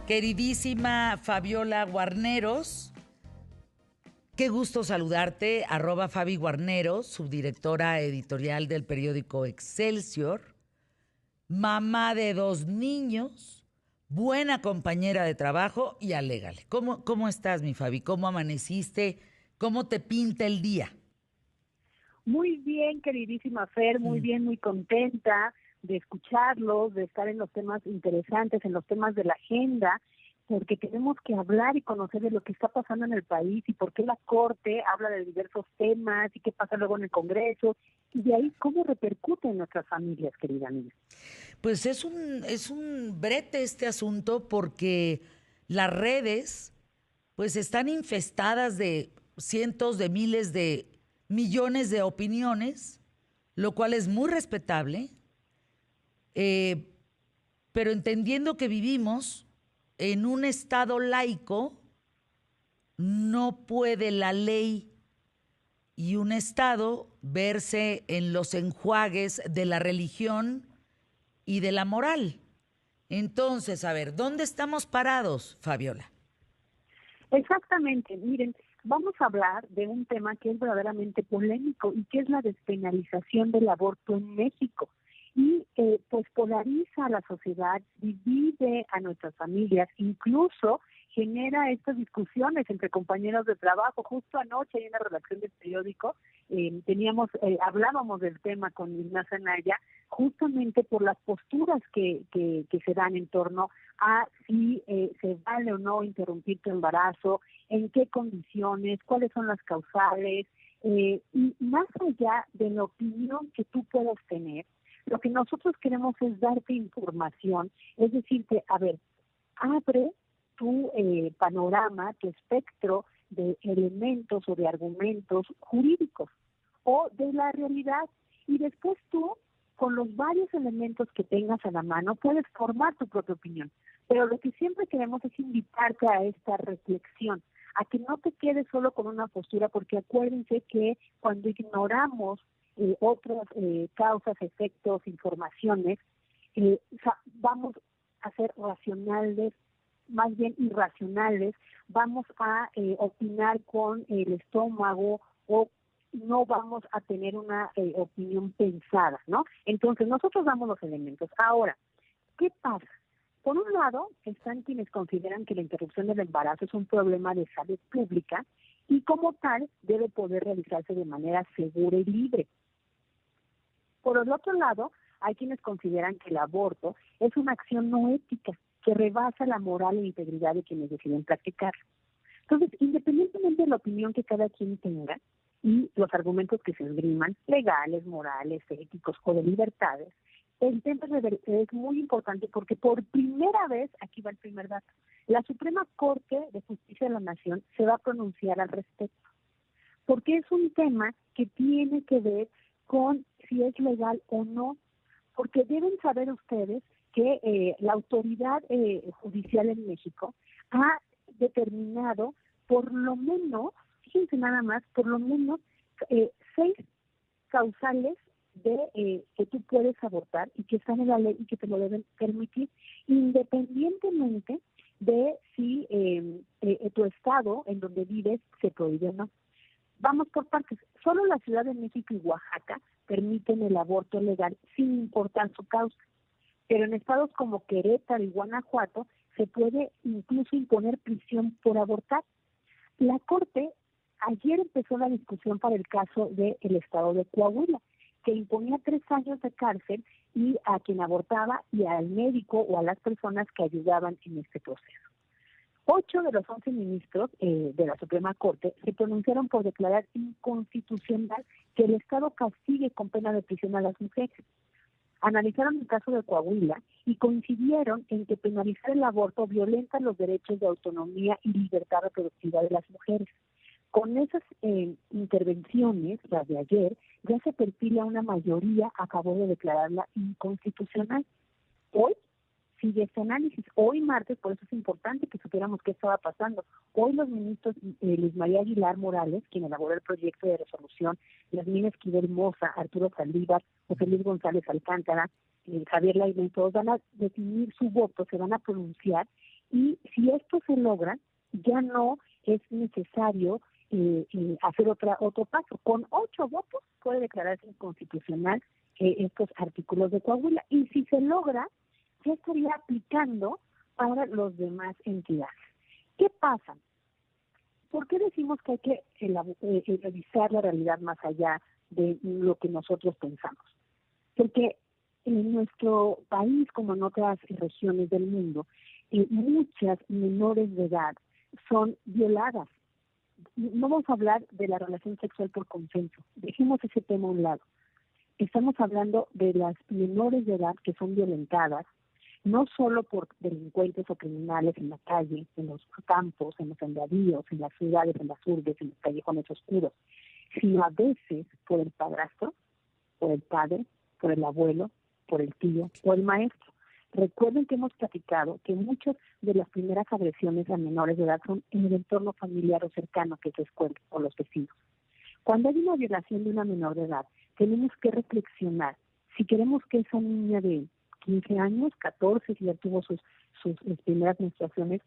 Queridísima Fabiola Guarneros, qué gusto saludarte, @Fabi Guarneros, subdirectora editorial del periódico Excelsior, mamá de 2 niños, buena compañera de trabajo y alégale. ¿Cómo estás, mi Fabi? ¿Cómo amaneciste? ¿Cómo te pinta el día? Muy bien, queridísima Fer, muy Mm. bien, muy contenta de escucharlos, de estar en los temas interesantes, en los temas de la agenda, porque tenemos que hablar y conocer de lo que está pasando en el país y por qué la Corte habla de diversos temas y qué pasa luego en el Congreso y de ahí cómo repercute en nuestras familias, querida amiga. Pues es un brete este asunto porque las redes pues están infestadas de cientos de miles de millones de opiniones, lo cual es muy respetable, eh, pero entendiendo que vivimos en un estado laico, no puede la ley y un estado verse en los enjuagues de la religión y de la moral. Entonces, a ver, ¿dónde estamos parados, Fabiola? Exactamente, miren, vamos a hablar de un tema que es verdaderamente polémico y que es la despenalización del aborto en México. Y pues polariza a la sociedad, divide a nuestras familias, incluso genera estas discusiones entre compañeros de trabajo. Justo anoche en la redacción del periódico hablábamos del tema con Ignacia Anaya, justamente por las posturas que se dan en torno a si se vale o no interrumpir tu embarazo, en qué condiciones, cuáles son las causales, y más allá de la opinión que tú puedas tener, lo que nosotros queremos es darte información, es decirte, a ver, abre tu panorama, tu espectro de elementos o de argumentos jurídicos o de la realidad, y después tú, con los varios elementos que tengas a la mano, puedes formar tu propia opinión. Pero lo que siempre queremos es invitarte a esta reflexión, a que no te quedes solo con una postura, porque acuérdense que cuando ignoramos otras causas, efectos, informaciones, vamos a ser racionales, más bien irracionales, vamos a opinar con el estómago o no vamos a tener una opinión pensada, ¿no? Entonces, nosotros damos los elementos. Ahora, ¿qué pasa? Por un lado, están quienes consideran que la interrupción del embarazo es un problema de salud pública y como tal debe poder realizarse de manera segura y libre. Por el otro lado, hay quienes consideran que el aborto es una acción no ética que rebasa la moral e integridad de quienes deciden practicar. Entonces, independientemente de la opinión que cada quien tenga y los argumentos que se esgriman, legales, morales, éticos o de libertades, el tema es muy importante porque por primera vez, aquí va el primer dato, la Suprema Corte de Justicia de la Nación se va a pronunciar al respecto, porque es un tema que tiene que ver con si es legal o no, porque deben saber ustedes que la autoridad judicial en México ha determinado por lo menos, fíjense nada más, por lo menos 6 causales de que tú puedes abortar y que están en la ley y que te lo deben permitir, independientemente de si tu estado en donde vives se prohíbe o no. Vamos por partes. Solo la Ciudad de México y Oaxaca permiten el aborto legal sin importar su causa. Pero en estados como Querétaro y Guanajuato se puede incluso imponer prisión por abortar. La Corte ayer empezó la discusión para el caso del estado de Coahuila, que imponía 3 años de cárcel y a quien abortaba y al médico o a las personas que ayudaban en este proceso. 8 de los 11 ministros de la Suprema Corte se pronunciaron por declarar inconstitucional que el Estado castigue con pena de prisión a las mujeres. Analizaron el caso de Coahuila y coincidieron en que penalizar el aborto violenta los derechos de autonomía y libertad reproductiva de las mujeres. Con esas intervenciones, las de ayer, ya se perfila una mayoría a favor de declararla inconstitucional. Hoy sigue este análisis. Hoy martes, por eso es importante que supiéramos qué estaba pasando. Hoy los ministros Luis María Aguilar Morales, quien elaboró el proyecto de resolución, Yasmín Esquivel Moza, Arturo Saldívar, José Luis González Alcántara, Javier Lainez, todos van a definir su voto, se van a pronunciar Y si esto se logra, ya no es necesario hacer otro paso. Con 8 votos puede declararse inconstitucional estos artículos de Coahuila. Y si se logra, ya estaría aplicando para los demás entidades. ¿Qué pasa? ¿Por qué decimos que hay que revisar la realidad más allá de lo que nosotros pensamos? Porque en nuestro país, como en otras regiones del mundo, muchas menores de edad son violadas. No vamos a hablar de la relación sexual por consenso, dejemos ese tema a un lado. Estamos hablando de las menores de edad que son violentadas, no solo por delincuentes o criminales en la calle, en los campos, en los sembradíos, en las ciudades, en las urbes, en los callejones oscuros, sino a veces por el padrastro, por el padre, por el abuelo, por el tío, por el maestro. Recuerden que hemos platicado que muchas de las primeras agresiones a menores de edad son en el entorno familiar o cercano, que es la escuela o los vecinos. Cuando hay una violación de una menor de edad, tenemos que reflexionar si queremos que esa niña de 15 años, 14, si ya tuvo sus primeras menstruaciones,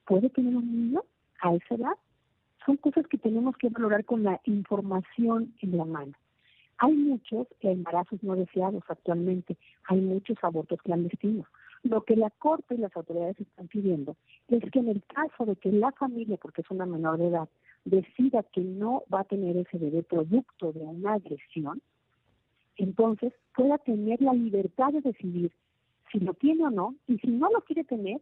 ¿puede tener un niño a esa edad? Son cosas que tenemos que valorar con la información en la mano. Hay muchos embarazos no deseados actualmente, hay muchos abortos clandestinos. Lo que la Corte y las autoridades están pidiendo es que en el caso de que la familia, porque es una menor de edad, decida que no va a tener ese bebé producto de una agresión, entonces pueda tener la libertad de decidir si lo tiene o no, y si no lo quiere tener,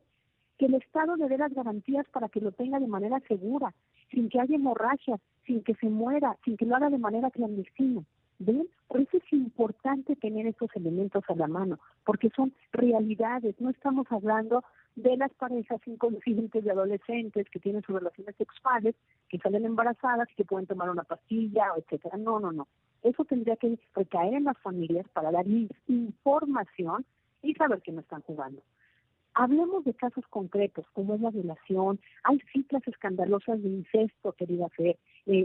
que el Estado le dé las garantías para que lo tenga de manera segura, sin que haya hemorragias, sin que se muera, sin que lo haga de manera clandestina. ¿Ven? Por eso es importante tener estos elementos a la mano, porque son realidades. No estamos hablando de las parejas inconscientes de adolescentes que tienen sus relaciones sexuales, que salen embarazadas y que pueden tomar una pastilla, etcétera. No. Eso tendría que recaer en las familias para dar información y saber que no están jugando. Hablemos de casos concretos, como es la violación. Hay cifras escandalosas de incesto, querida Fer,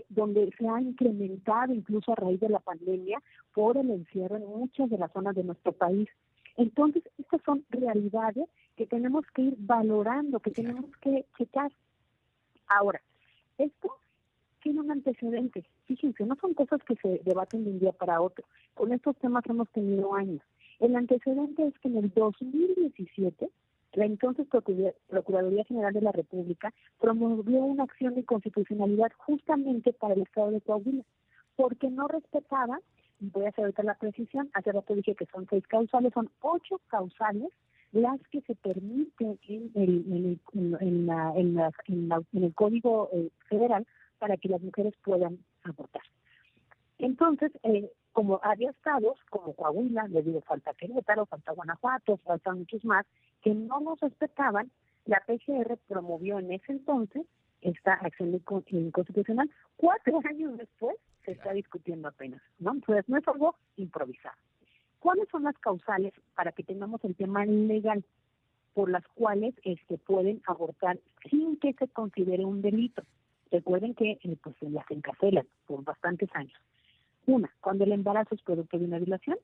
donde se ha incrementado incluso a raíz de la pandemia por el encierro en muchas de las zonas de nuestro país. Entonces, estas son realidades que tenemos que ir valorando, que tenemos que checar. Ahora, esto tiene un antecedente. Fíjense, no son cosas que se debaten de un día para otro. Con estos temas hemos tenido años. El antecedente es que en el 2017, la entonces Procuraduría General de la República promovió una acción de inconstitucionalidad justamente para el Estado de Coahuila, porque no respetaba, y voy a hacer ahorita la precisión, hace rato dije que son 6 causales, son 8 causales las que se permiten en el Código Federal para que las mujeres puedan abortar. Entonces, como había estados, como Coahuila, le digo, falta Querétaro, falta Guanajuato, faltan muchos más, que no nos respetaban, la PGR promovió en ese entonces esta acción inconstitucional. 4 años después se está discutiendo apenas, ¿no? Entonces, no es algo improvisado. ¿Cuáles son las causales para que tengamos el tema legal por las cuales pueden abortar sin que se considere un delito? Recuerden que pues las encarcelan por bastantes años. Una, cuando el embarazo es producto de una violación,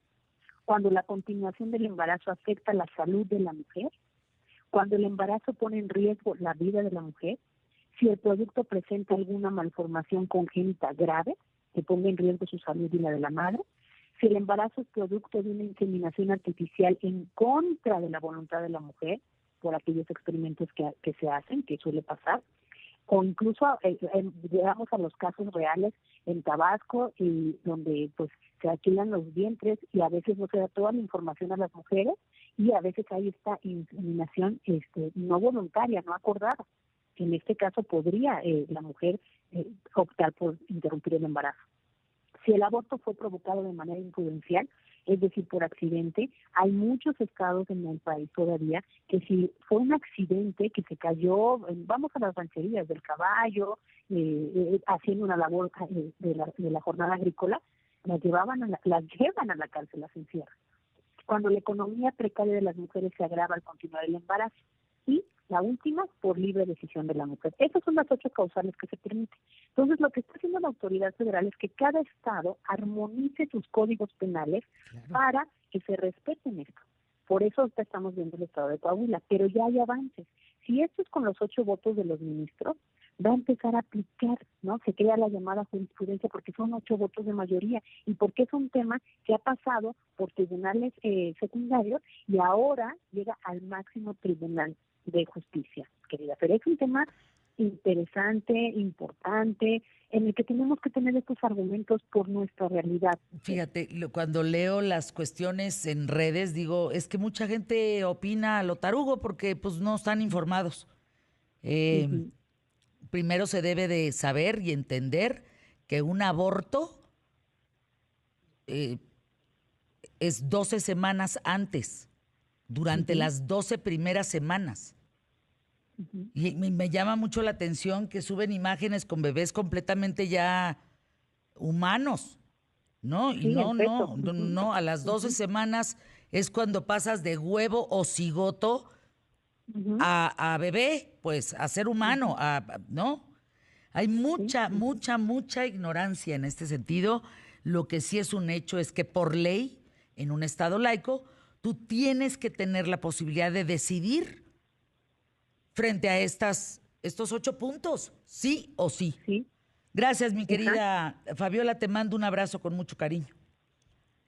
cuando la continuación del embarazo afecta la salud de la mujer, cuando el embarazo pone en riesgo la vida de la mujer, si el producto presenta alguna malformación congénita grave que ponga en riesgo su salud y la de la madre, si el embarazo es producto de una inseminación artificial en contra de la voluntad de la mujer, por aquellos experimentos que se hacen, que suele pasar, o incluso llegamos a los casos reales en Tabasco, y donde pues se alquilan los vientres y a veces no se da toda la información a las mujeres, y a veces hay esta inseminación no voluntaria, no acordada. En este caso podría la mujer optar por interrumpir el embarazo. Si el aborto fue provocado de manera imprudencial, es decir, por accidente, hay muchos estados en el país todavía que si fue un accidente que se cayó, vamos a las rancherías del caballo, haciendo una labor de la jornada agrícola, las llevan a la cárcel, las encierran. Cuando la economía precaria de las mujeres se agrava al continuar el embarazo. Y la última, por libre decisión de la mujer. Esas son las 8 causales que se permiten. Entonces, lo que está haciendo la autoridad federal es que cada estado armonice sus códigos penales para que se respeten esto. Por eso ahorita estamos viendo el estado de Coahuila, pero ya hay avances. Si esto es con los 8 votos de los ministros, va a empezar a aplicar, ¿no? Se crea la llamada jurisprudencia porque son 8 votos de mayoría y porque es un tema que ha pasado por tribunales secundarios y ahora llega al máximo tribunal de justicia, querida. Pero es un tema interesante, importante, en el que tenemos que tener estos argumentos por nuestra realidad. Fíjate, cuando leo las cuestiones en redes, digo, es que mucha gente opina a lo tarugo porque pues no están informados. Eh, Ujú. Primero se debe de saber y entender que un aborto eh, es 12 semanas antes, durante Ujú. las 12 primeras semanas. Ujú. Y me llama mucho la atención que suben imágenes con bebés completamente ya humanos, ¿no? Y Sí, en feto. Ujú. no, a las 12 Ujú. semanas es cuando pasas de huevo o cigoto Ujú. a bebé, pues a ser humano, Ujú. ¿no? Hay Sí. mucha, Ujú. mucha, mucha ignorancia en este sentido. Lo que sí es un hecho es que por ley, en un estado laico, tú tienes que tener la posibilidad de decidir frente a estos 8 puntos, sí o sí. Sí. Gracias, mi Exacto. querida Fabiola, te mando un abrazo con mucho cariño.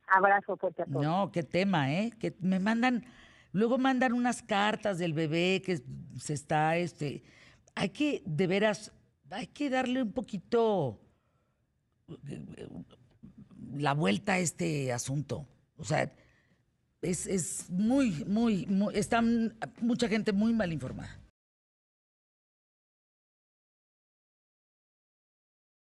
Abrazo fuerte a todos. No, qué tema, ¿eh? Que me mandan, luego mandan unas cartas del bebé que se está, hay que, de veras, hay que darle un poquito la vuelta a este asunto. O sea, es muy, está mucha gente muy mal informada.